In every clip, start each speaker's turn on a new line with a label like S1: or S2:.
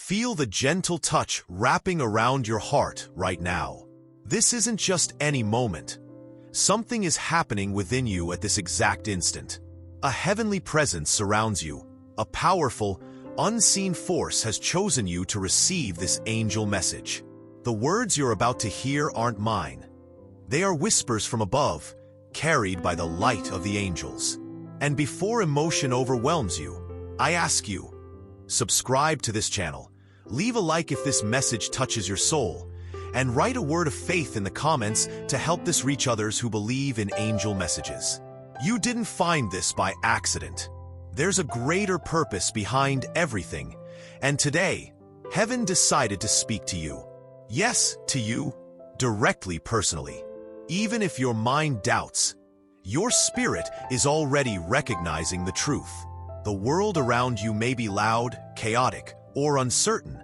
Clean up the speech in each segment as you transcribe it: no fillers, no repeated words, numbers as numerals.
S1: Feel the gentle touch wrapping around your heart right now. This isn't just any moment. Something is happening within you at this exact instant. A heavenly presence surrounds you. A powerful, unseen force has chosen you to receive this angel message. The words you're about to hear aren't mine. They are whispers from above, carried by the light of the angels. And before emotion overwhelms you, I ask you, subscribe to this channel, leave a like if this message touches your soul, and write a word of faith in the comments to help this reach others who believe in angel messages. You didn't find this by accident. There's a greater purpose behind everything, and today, heaven decided to speak to you. Yes, to you, directly personally. Even if your mind doubts, your spirit is already recognizing the truth. The world around you may be loud, chaotic, or uncertain,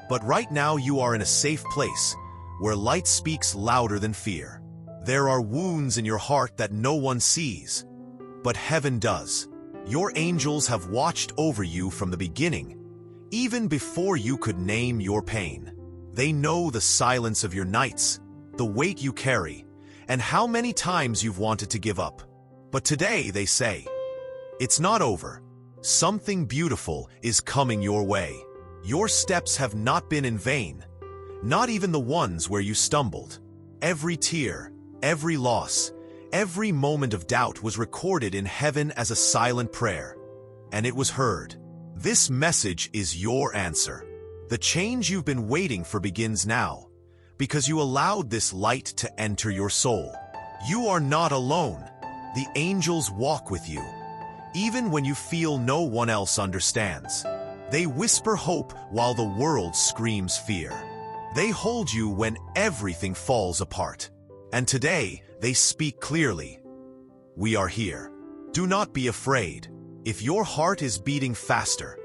S1: but right now you are in a safe place where light speaks louder than fear. There are wounds in your heart that no one sees, but heaven does. Your angels have watched over you from the beginning, even before you could name your pain. They know the silence of your nights, the weight you carry, and how many times you've wanted to give up. But today they say, it's not over. Something beautiful is coming your way. Your steps have not been in vain, not even the ones where you stumbled. Every tear, every loss, every moment of doubt was recorded in heaven as a silent prayer, and it was heard. This message is your answer. The change you've been waiting for begins now, because you allowed this light to enter your soul. You are not alone. The angels walk with you, even when you feel no one else understands. They whisper hope while the world screams fear. They hold you when everything falls apart. And today, they speak clearly. We are here. Do not be afraid. If your heart is beating faster,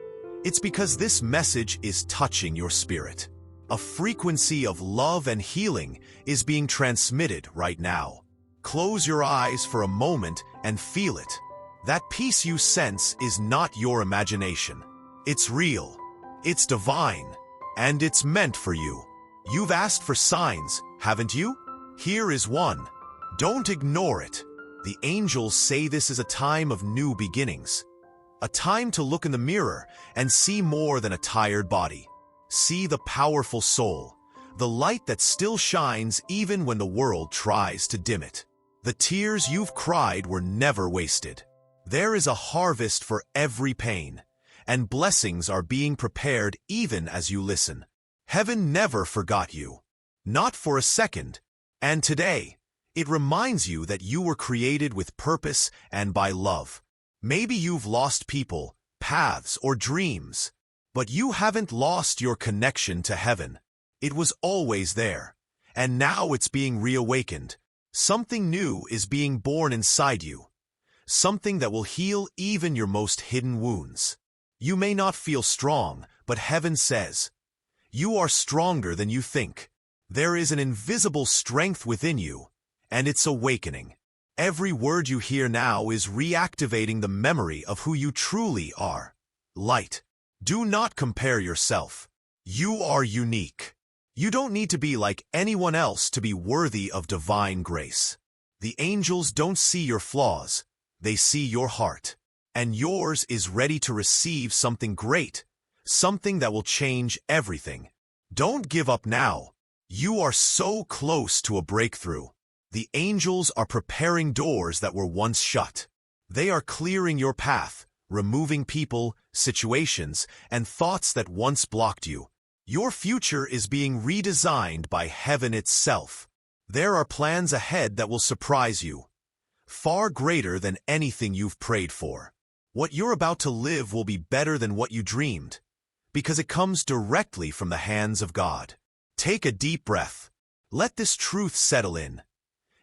S1: it's because this message is touching your spirit. A frequency of love and healing is being transmitted right now. Close your eyes for a moment and feel it. That peace you sense is not your imagination. It's real, it's divine, and it's meant for you. You've asked for signs, haven't you? Here is one. Don't ignore it. The angels say this is a time of new beginnings. A time to look in the mirror and see more than a tired body. See the powerful soul, the light that still shines even when the world tries to dim it. The tears you've cried were never wasted. There is a harvest for every pain, and blessings are being prepared even as you listen. Heaven never forgot you. Not for a second. And today, it reminds you that you were created with purpose and by love. Maybe you've lost people, paths, or dreams, but you haven't lost your connection to heaven. It was always there, and now it's being reawakened. Something new is being born inside you. Something that will heal even your most hidden wounds. You may not feel strong, but heaven says, you are stronger than you think. There is an invisible strength within you, and it's awakening. Every word you hear now is reactivating the memory of who you truly are. Light. Do not compare yourself. You are unique. You don't need to be like anyone else to be worthy of divine grace. The angels don't see your flaws. They see your heart. And yours is ready to receive something great, something that will change everything. Don't give up now. You are so close to a breakthrough. The angels are preparing doors that were once shut. They are clearing your path, removing people, situations, and thoughts that once blocked you. Your future is being redesigned by heaven itself. There are plans ahead that will surprise you, far greater than anything you've prayed for. What you're about to live will be better than what you dreamed, because it comes directly from the hands of God. Take a deep breath. Let this truth settle in.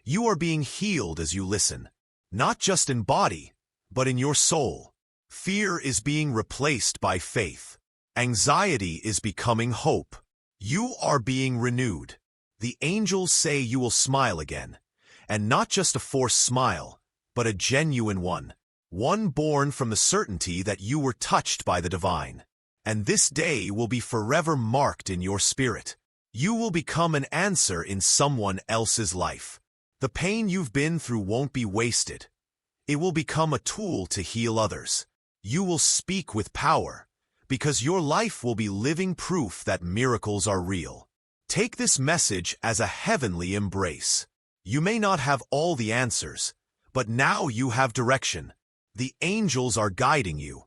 S1: You are being healed as you listen, not just in body, but in your soul. Fear is being replaced by faith. Anxiety is becoming hope. You are being renewed. The angels say you will smile again, and not just a forced smile, but a genuine one born from the certainty that you were touched by the divine. and this day will be forever marked in your spirit. You will become an answer in someone else's life. The pain you've been through won't be wasted. It will become a tool to heal others. You will speak with power, because your life will be living proof that miracles are real. Take this message as a heavenly embrace. You may not have all the answers, but now you have direction. The angels are guiding you.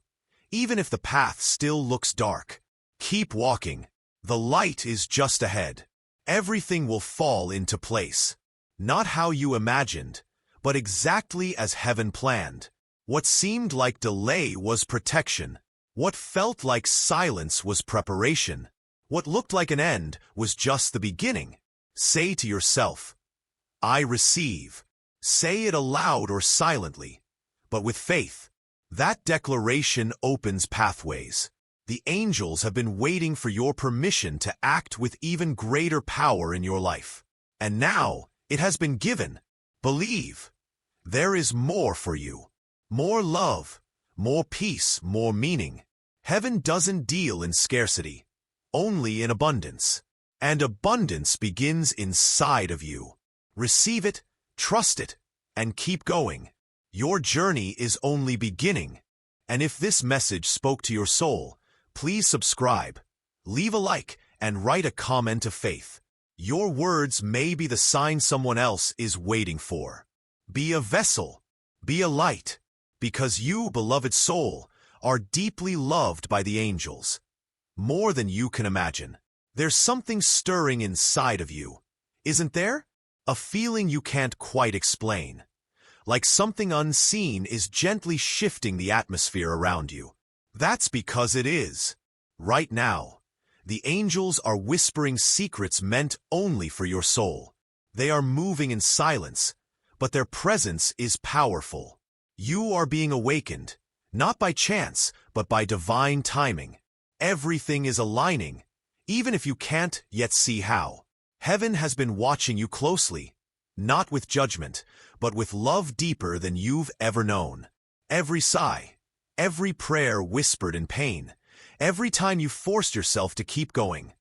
S1: Even if the path still looks dark, keep walking. The light is just ahead. Everything will fall into place. Not how you imagined, but exactly as heaven planned. What seemed like delay was protection. What felt like silence was preparation. What looked like an end was just the beginning. Say to yourself, I receive. Say it aloud or silently, but with faith. That declaration opens pathways. The angels have been waiting for your permission to act with even greater power in your life. And now it has been given. Believe. There is more for you. More love, more peace, more meaning. Heaven doesn't deal in scarcity, only in abundance. And abundance begins inside of you. Receive it, trust it, and keep going. Your journey is only beginning. And if this message spoke to your soul, please subscribe, leave a like, and write a comment of faith. Your words may be the sign someone else is waiting for. Be a vessel, be a light, because you, beloved soul, are deeply loved by the angels. More than you can imagine. There's something stirring inside of you, isn't there? A feeling you can't quite explain. Like something unseen is gently shifting the atmosphere around you. That's because it is. Right now, the angels are whispering secrets meant only for your soul. They are moving in silence, but their presence is powerful. You are being awakened, not by chance, but by divine timing. Everything is aligning, even if you can't yet see how. Heaven has been watching you closely, not with judgment, but with love deeper than you've ever known. Every sigh, every prayer whispered in pain, every time you forced yourself to keep going,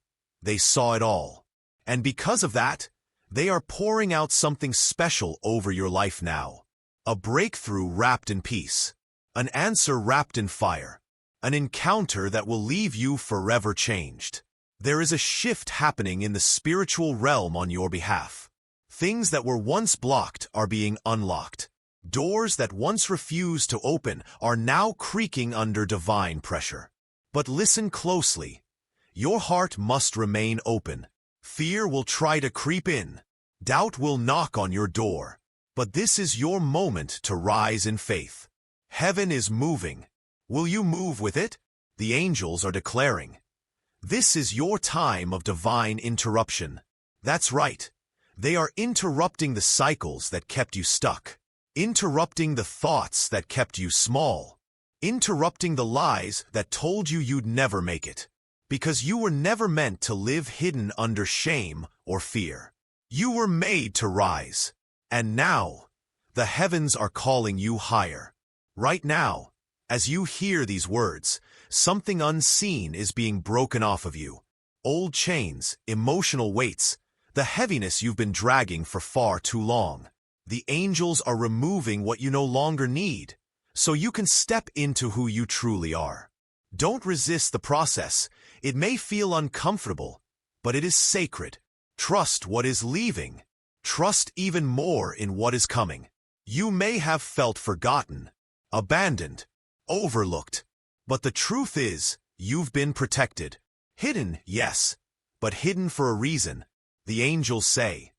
S1: they saw it all. And because of that, they are pouring out something special over your life now. A breakthrough wrapped in peace, an answer wrapped in fire, an encounter that will leave you forever changed. There is a shift happening in the spiritual realm on your behalf. Things that were once blocked are being unlocked. Doors that once refused to open are now creaking under divine pressure. But listen closely. Your heart must remain open. Fear will try to creep in. Doubt will knock on your door. But this is your moment to rise in faith. Heaven is moving. Will you move with it? The angels are declaring. This is your time of divine interruption. That's right. They are interrupting the cycles that kept you stuck. Interrupting the thoughts that kept you small. Interrupting the lies that told you you'd never make it. Because you were never meant to live hidden under shame or fear. You were made to rise. And now, the heavens are calling you higher. Right now, as you hear these words, something unseen is being broken off of you. Old chains, emotional weights, the heaviness you've been dragging for far too long. The angels are removing what you no longer need, so you can step into who you truly are. Don't resist the process. It may feel uncomfortable, but it is sacred. Trust what is leaving. Trust even more in what is coming. You may have felt forgotten, abandoned, overlooked, but the truth is, you've been protected. Hidden, yes, but hidden for a reason. The angels say,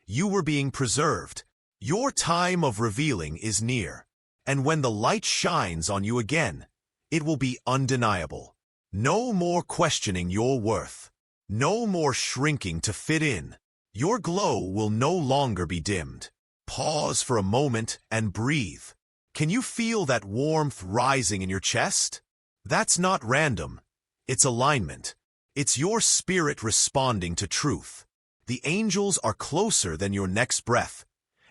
S1: you were being preserved. Your time of revealing is near. And when the light shines on you again, it will be undeniable. No more questioning your worth. No more shrinking to fit in. Your glow will no longer be dimmed. Pause for a moment and breathe. Can you feel that warmth rising in your chest? That's not random. It's alignment. It's your spirit responding to truth. The angels are closer than your next breath,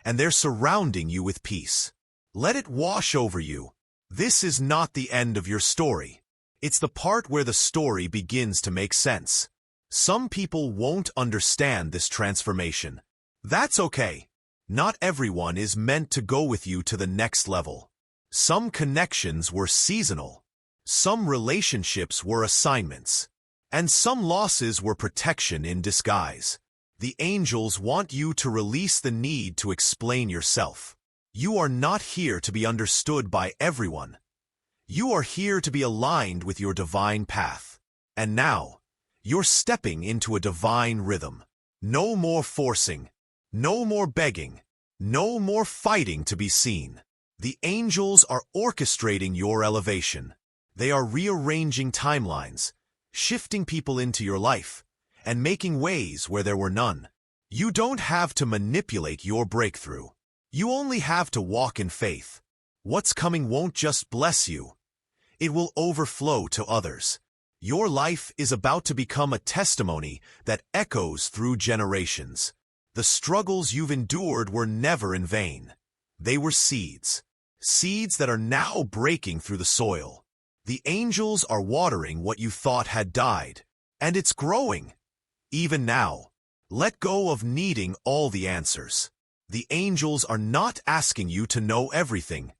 S1: and they're surrounding you with peace. Let it wash over you. This is not the end of your story. It's the part where the story begins to make sense. Some people won't understand this transformation. That's okay. Not everyone is meant to go with you to the next level. Some connections were seasonal. Some relationships were assignments. And some losses were protection in disguise. The angels want you to release the need to explain yourself. You are not here to be understood by everyone. You are here to be aligned with your divine path. And now, you're stepping into a divine rhythm. No more forcing. No more begging. No more fighting to be seen. The angels are orchestrating your elevation. They are rearranging timelines, shifting people into your life, and making ways where there were none. You don't have to manipulate your breakthrough. You only have to walk in faith. What's coming won't just bless you. It will overflow to others. Your life is about to become a testimony that echoes through generations. The struggles you've endured were never in vain. They were seeds. Seeds that are now breaking through the soil. The angels are watering what you thought had died. And it's growing. Even now, let go of needing all the answers. The angels are not asking you to know everything,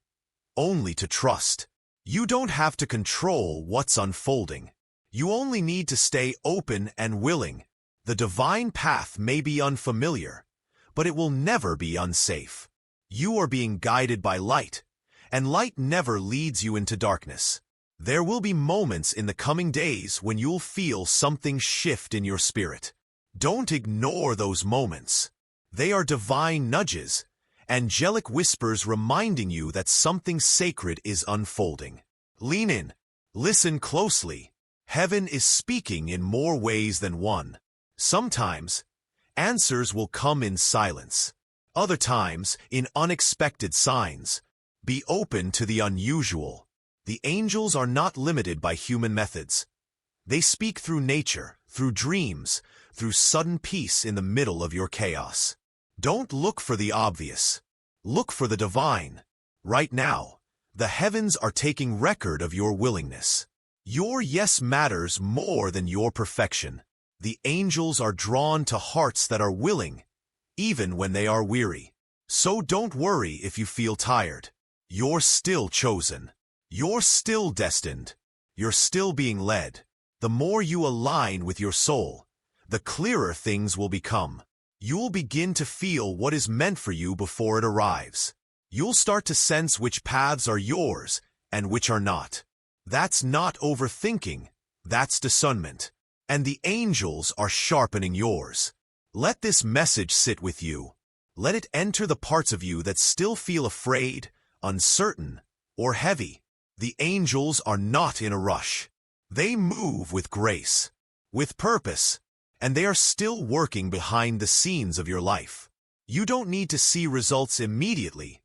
S1: only to trust. You don't have to control what's unfolding. You only need to stay open and willing. The divine path may be unfamiliar, but it will never be unsafe. You are being guided by light, and light never leads you into darkness. There will be moments in the coming days when you'll feel something shift in your spirit. Don't ignore those moments. They are divine nudges, angelic whispers reminding you that something sacred is unfolding. Lean in. Listen closely. Heaven is speaking in more ways than one. Sometimes, answers will come in silence. Other times, in unexpected signs. Be open to the unusual. The angels are not limited by human methods. They speak through nature, through dreams, through sudden peace in the middle of your chaos. Don't look for the obvious. Look for the divine. Right now, the heavens are taking record of your willingness. Your yes matters more than your perfection. The angels are drawn to hearts that are willing, even when they are weary. So don't worry if you feel tired. You're still chosen. You're still destined. You're still being led. The more you align with your soul, the clearer things will become. You'll begin to feel what is meant for you before it arrives. You'll start to sense which paths are yours and which are not. That's not overthinking. That's discernment. And the angels are sharpening yours. Let this message sit with you. Let it enter the parts of you that still feel afraid, uncertain, or heavy. The angels are not in a rush. They move with grace, with purpose, and they are still working behind the scenes of your life. You don't need to see results immediately.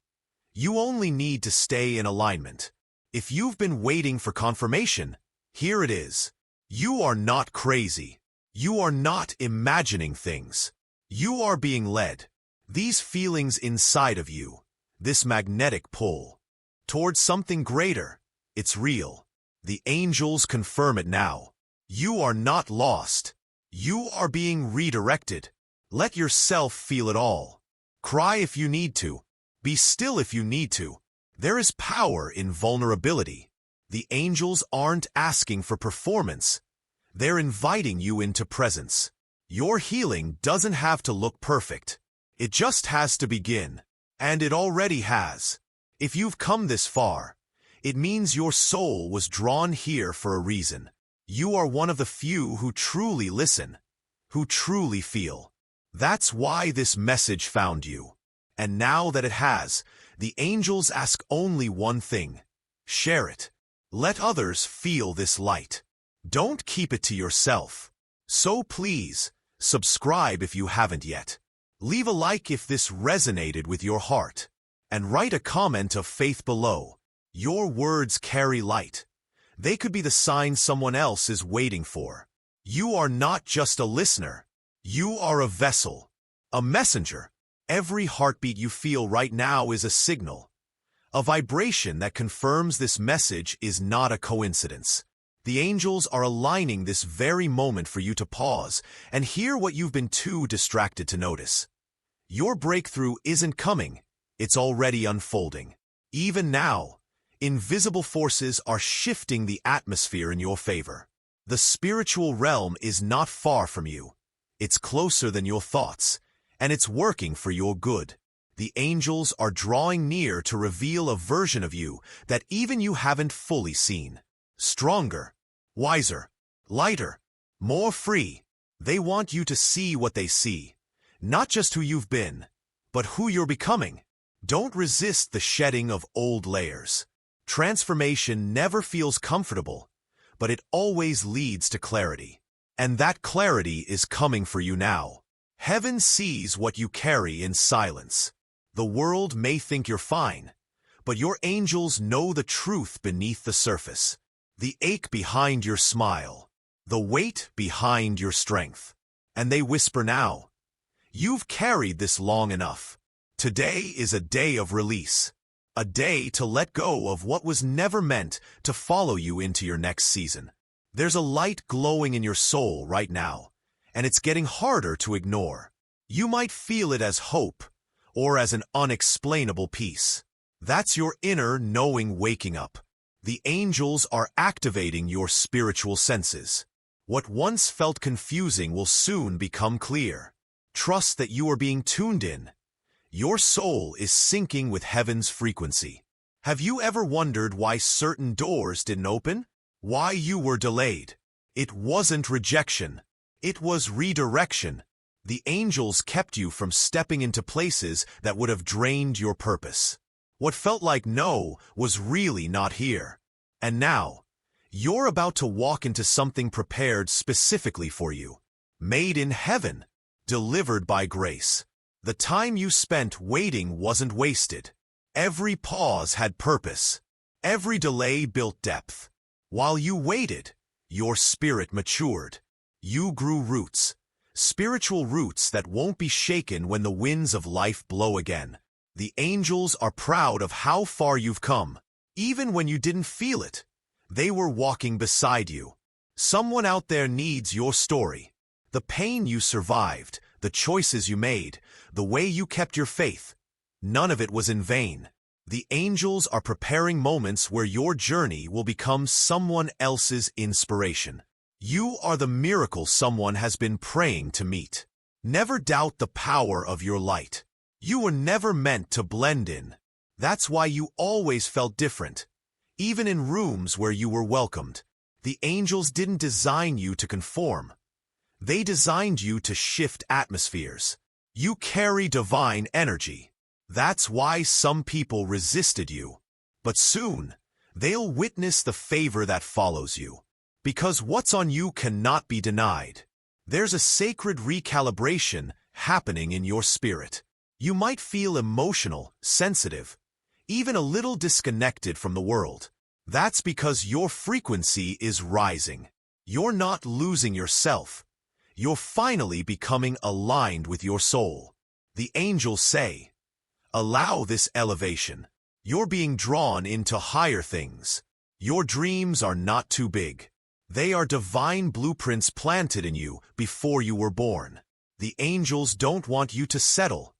S1: You only need to stay in alignment. If you've been waiting for confirmation, here it is. You are not crazy. You are not imagining things. You are being led. These feelings inside of you, this magnetic pull, towards something greater, it's real. The angels confirm it now. You are not lost. You are being redirected. Let yourself feel it all. Cry if you need to. Be still if you need to. There is power in vulnerability. The angels aren't asking for performance. They're inviting you into presence. Your healing doesn't have to look perfect. It just has to begin. And it already has. If you've come this far, it means your soul was drawn here for a reason. You are one of the few who truly listen, who truly feel. That's why this message found you. And now that it has, the angels ask only one thing. Share it. Let others feel this light. Don't keep it to yourself. So please, subscribe if you haven't yet. Leave a like if this resonated with your heart. And write a comment of faith below. Your words carry light. They could be the sign someone else is waiting for. You are not just a listener. You are a vessel, a messenger. Every heartbeat you feel right now is a signal, a vibration that confirms this message is not a coincidence. The angels are aligning this very moment for you to pause and hear what you've been too distracted to notice. Your breakthrough isn't coming, it's already unfolding. Even now, invisible forces are shifting the atmosphere in your favor. The spiritual realm is not far from you. It's closer than your thoughts, and it's working for your good. The angels are drawing near to reveal a version of you that even you haven't fully seen. Stronger, wiser, lighter, more free. They want you to see what they see, not just who you've been, but who you're becoming. Don't resist the shedding of old layers. Transformation never feels comfortable, but it always leads to clarity. And that clarity is coming for you now. Heaven sees what you carry in silence. The world may think you're fine, but your angels know the truth beneath the surface. The ache behind your smile, the weight behind your strength. And they whisper now, "You've carried this long enough. Today is a day of release, a day to let go of what was never meant to follow you into your next season." There's a light glowing in your soul right now, and it's getting harder to ignore. You might feel it as hope, or as an unexplainable peace. That's your inner knowing waking up. The angels are activating your spiritual senses. What once felt confusing will soon become clear. Trust that you are being tuned in. Your soul is syncing with heaven's frequency. Have you ever wondered why certain doors didn't open? Why you were delayed? It wasn't rejection. It was redirection. The angels kept you from stepping into places that would have drained your purpose. What felt like no was really not here. And now, you're about to walk into something prepared specifically for you. Made in heaven, delivered by grace. The time you spent waiting wasn't wasted. Every pause had purpose. Every delay built depth. While you waited, your spirit matured. You grew roots. Spiritual roots that won't be shaken when the winds of life blow again. The angels are proud of how far you've come. Even when you didn't feel it, they were walking beside you. Someone out there needs your story. The pain you survived, the choices you made, the way you kept your faith. None of it was in vain. The angels are preparing moments where your journey will become someone else's inspiration. You are the miracle someone has been praying to meet. Never doubt the power of your light. You were never meant to blend in. That's why you always felt different. Even in rooms where you were welcomed. The angels didn't design you to conform. They designed you to shift atmospheres. You carry divine energy. That's why some people resisted you. But soon, they'll witness the favor that follows you. Because what's on you cannot be denied. There's a sacred recalibration happening in your spirit. You might feel emotional, sensitive, even a little disconnected from the world. That's because your frequency is rising. You're not losing yourself. You're finally becoming aligned with your soul. The angels say, allow this elevation. You're being drawn into higher things. Your dreams are not too big. They are divine blueprints planted in you before you were born. The angels don't want you to settle.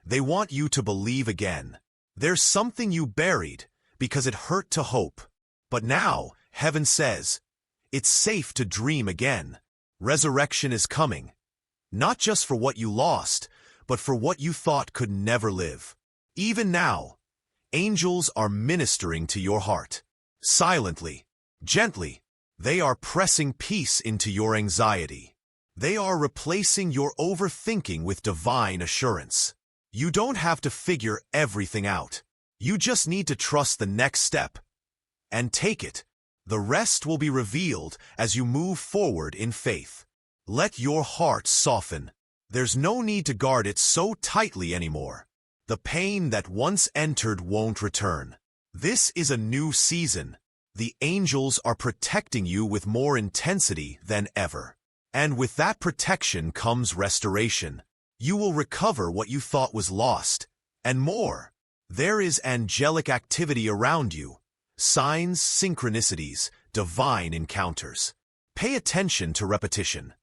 S1: They want you to believe again. There's something you buried because it hurt to hope. But now, heaven says, it's safe to dream again. Resurrection is coming. Not just for what you lost, but for what you thought could never live. Even now, angels are ministering to your heart. Silently, gently, they are pressing peace into your anxiety. They are replacing your overthinking with divine assurance. You don't have to figure everything out. You just need to trust the next step and take it. The rest will be revealed as you move forward in faith. Let your heart soften. There's no need to guard it so tightly anymore. The pain that once entered won't return. This is a new season. The angels are protecting you with more intensity than ever. And with that protection comes restoration. You will recover what you thought was lost, and more. There is angelic activity around you. Signs, synchronicities, divine encounters. Pay attention to repetition.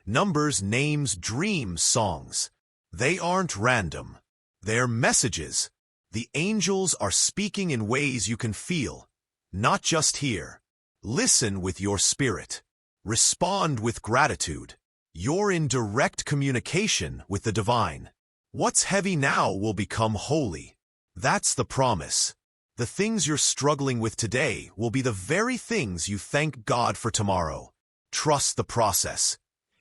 S1: Numbers, names, dreams, songs. They aren't random. They're messages. The angels are speaking in ways you can feel, not just hear. Listen with your spirit. Respond with gratitude. You're in direct communication with the divine. What's heavy now will become holy. That's the promise. The things you're struggling with today will be the very things you thank God for tomorrow. Trust the process,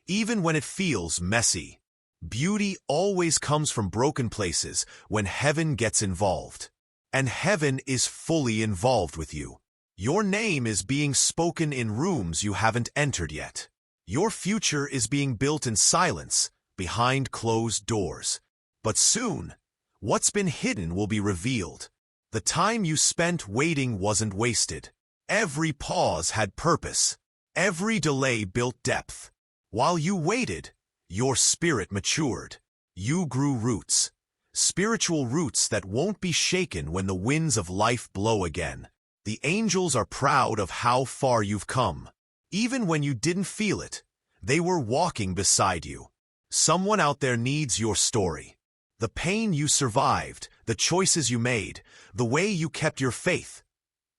S1: even when it feels messy. Beauty always comes from broken places when heaven gets involved. And heaven is fully involved with you. Your name is being spoken in rooms you haven't entered yet. Your future is being built in silence, behind closed doors. But soon, what's been hidden will be revealed. The time you spent waiting wasn't wasted. Every pause had purpose. Every delay built depth. While you waited, your spirit matured. You grew roots. Spiritual roots that won't be shaken when the winds of life blow again. The angels are proud of how far you've come. Even when you didn't feel it, they were walking beside you. Someone out there needs your story. The pain you survived, the choices you made, the way you kept your faith.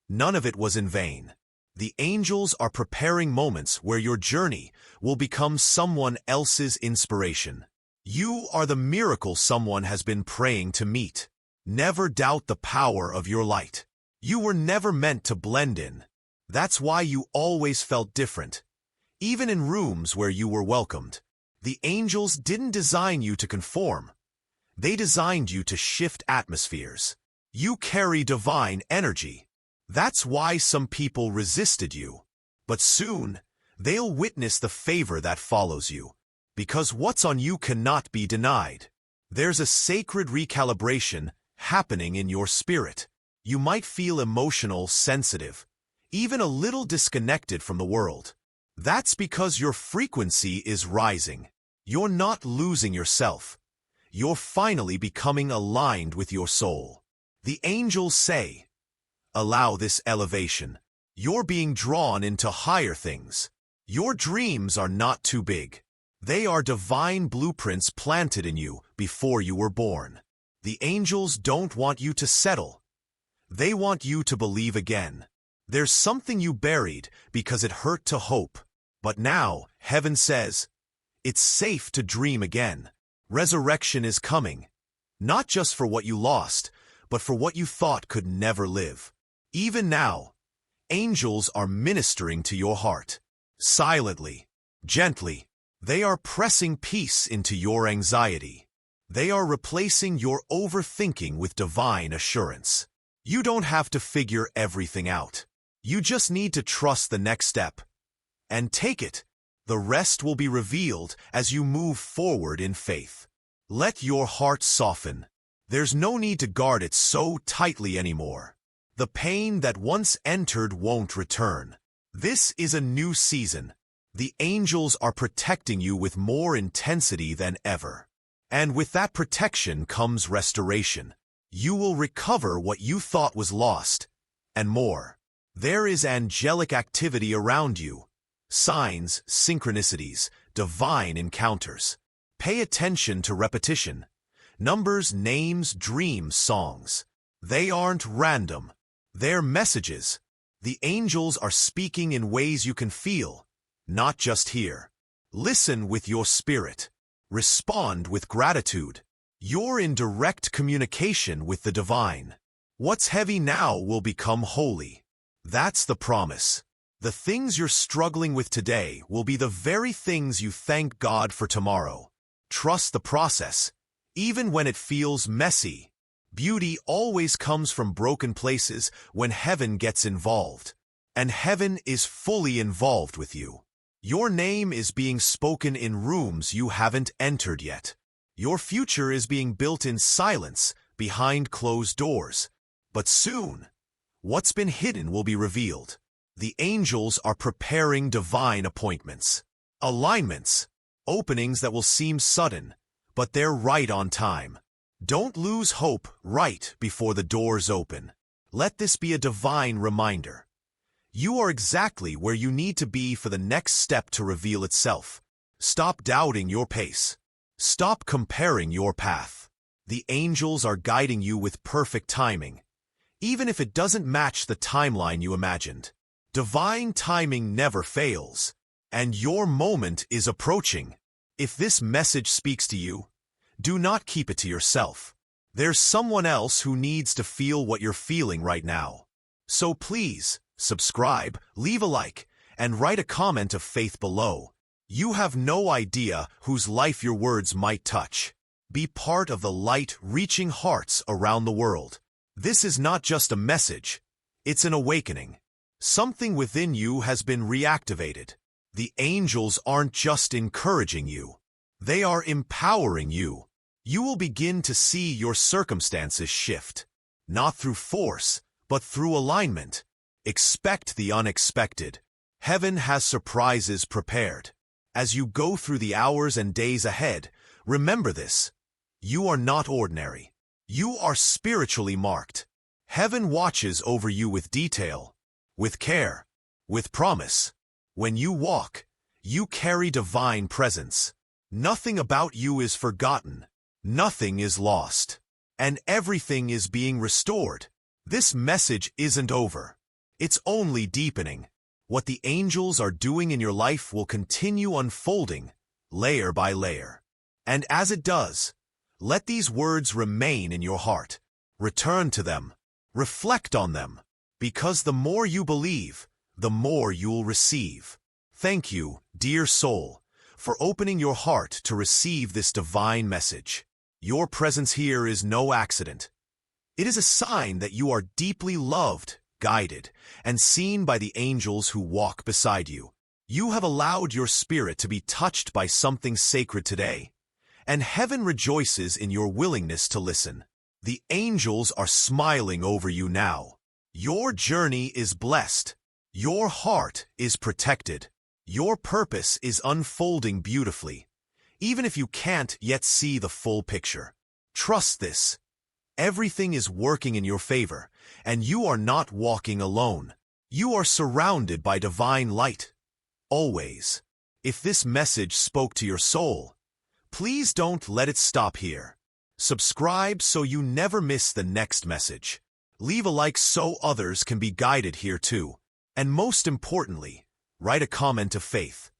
S1: None of it was in vain. The angels are preparing moments where your journey will become someone else's inspiration. You are the miracle someone has been praying to meet. Never doubt the power of your light. You were never meant to blend in. That's why you always felt different. Even in rooms where you were welcomed. The angels didn't design you to conform. They designed you to shift atmospheres. You carry divine energy. That's why some people resisted you. But soon, they'll witness the favor that follows you. Because what's on you cannot be denied. There's a sacred recalibration happening in your spirit. You might feel emotional, sensitive, even a little disconnected from the world. That's because your frequency is rising. You're not losing yourself. You're finally becoming aligned with your soul. The angels say, allow this elevation. You're being drawn into higher things. Your dreams are not too big. They are divine blueprints planted in you before you were born. The angels don't want you to settle. They want you to believe again. There's something you buried because it hurt to hope. But now, heaven says, it's safe to dream again. Resurrection is coming. Not just for what you lost, but for what you thought could never live. Even now, angels are ministering to your heart. Silently, gently, they are pressing peace into your anxiety. They are replacing your overthinking with divine assurance. You don't have to figure everything out. You just need to trust the next step. And take it. The rest will be revealed as you move forward in faith. Let your heart soften. There's no need to guard it so tightly anymore. The pain that once entered won't return. This is a new season. The angels are protecting you with more intensity than ever. And with that protection comes restoration. You will recover what you thought was lost, and more. There is angelic activity around you. Signs, synchronicities, divine encounters. Pay attention to repetition. Numbers, names, dreams, songs. They aren't random. They're messages. The angels are speaking in ways you can feel, not just hear. Listen with your spirit. Respond with gratitude. You're in direct communication with the divine. What's heavy now will become holy. That's the promise. The things you're struggling with today will be the very things you thank God for tomorrow. Trust the process, even when it feels messy. Beauty always comes from broken places when heaven gets involved. And heaven is fully involved with you. Your name is being spoken in rooms you haven't entered yet. Your future is being built in silence, behind closed doors. But soon, what's been hidden will be revealed. The angels are preparing divine appointments. Alignments. Openings that will seem sudden, but they're right on time. Don't lose hope right before the doors open. Let this be a divine reminder. You are exactly where you need to be for the next step to reveal itself. Stop doubting your pace. Stop comparing your path. The angels are guiding you with perfect timing, even if it doesn't match the timeline you imagined. Divine timing never fails, and your moment is approaching. If this message speaks to you, do not keep it to yourself. There's someone else who needs to feel what you're feeling right now. So please, subscribe, leave a like, and write a comment of faith below. You have no idea whose life your words might touch. Be part of the light reaching hearts around the world. This is not just a message, it's an awakening. Something within you has been reactivated. The angels aren't just encouraging you, they are empowering you. You will begin to see your circumstances shift, not through force, but through alignment. Expect the unexpected. Heaven has surprises prepared. As you go through the hours and days ahead, remember this: you are not ordinary. You are spiritually marked. Heaven watches over you with detail, with care, with promise. When you walk, you carry divine presence. Nothing about you is forgotten. Nothing is lost. And everything is being restored. This message isn't over. It's only deepening. What the angels are doing in your life will continue unfolding, layer by layer. And as it does, let these words remain in your heart. Return to them. Reflect on them. Because the more you believe, the more you'll receive. Thank you, dear soul, for opening your heart to receive this divine message. Your presence here is no accident. It is a sign that you are deeply loved, guided, and seen by the angels who walk beside you. You have allowed your spirit to be touched by something sacred today, and heaven rejoices in your willingness to listen. The angels are smiling over you now. Your journey is blessed. Your heart is protected. Your purpose is unfolding beautifully, even if you can't yet see the full picture. Trust this. Everything is working in your favor, and you are not walking alone. You are surrounded by divine light. Always. If this message spoke to your soul, please don't let it stop here. Subscribe so you never miss the next message. Leave a like so others can be guided here too. And most importantly, write a comment of faith.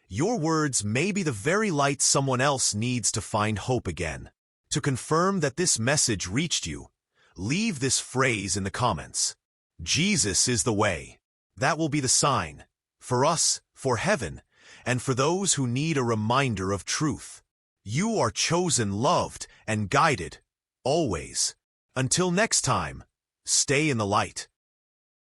S1: Your words may be the very light someone else needs to find hope again. To confirm that this message reached you, leave this phrase in the comments. Jesus is the way. That will be the sign. For us, for heaven, and for those who need a reminder of truth. You are chosen, loved, and guided, always. Until next time, stay in the light.